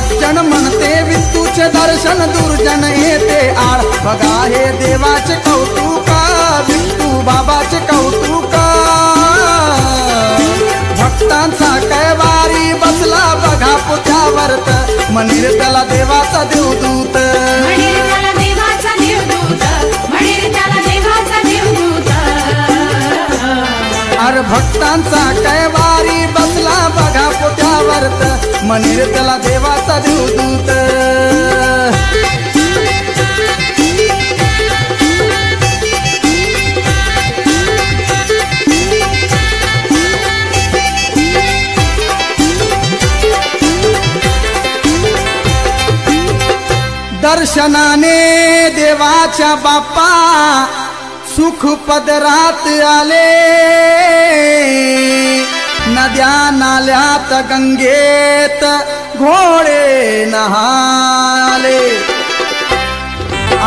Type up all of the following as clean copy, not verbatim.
सज्जन म्हणते विठूचे दर्शन दुर्जन येते आड बघा हे देवाचे कौतुक विठू बाबाचे कौतुक भक्तांचा कैवारी बसला बघा पुथ्यावरत म्हणीर त्याला देवाचा देवदूत अरे भक्तांचा कैवारी बसला बघा पुथ्यावरत म्हणीर त्याला देवाचा देवदूत दर्शनाने देवाच्या बाप्पा सुख पदरात आले नद्या नाल्यात गंगेत घोडे नहाले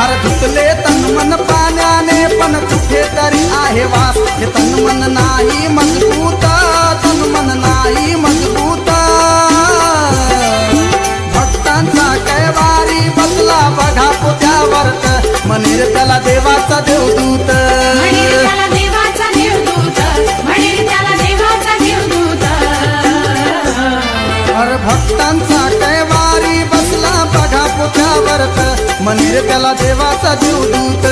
अरे धुतले तन मन पाण्याने पण कुठे तरी आहे वास हे तन मन नाही मजबूत तन मन नाही मजबूत भक्तांचा कैवारी बसला बघा पुथ्यावरत म्हणीर त्याला देवाचा देवदूत अरे भक्तांचा कैवारी बसला बघा पुथ्यावरत म्हणीर त्याला देवाचा देवदूत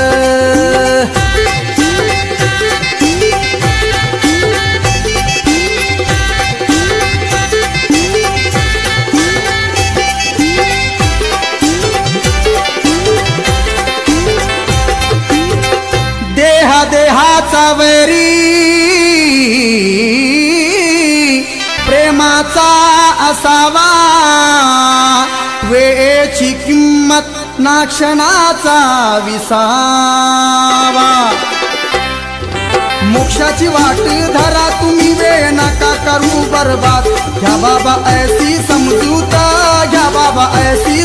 देहाचा वैरी प्रेमाचा असावा वेळेची किंमत ना क्षणाचा विसावा मोक्षाची वाट धरा तुम्ही वेळ नका करू बरबाद घ्या बाबा ऐसी समजूत घ्या बाबा ऐसी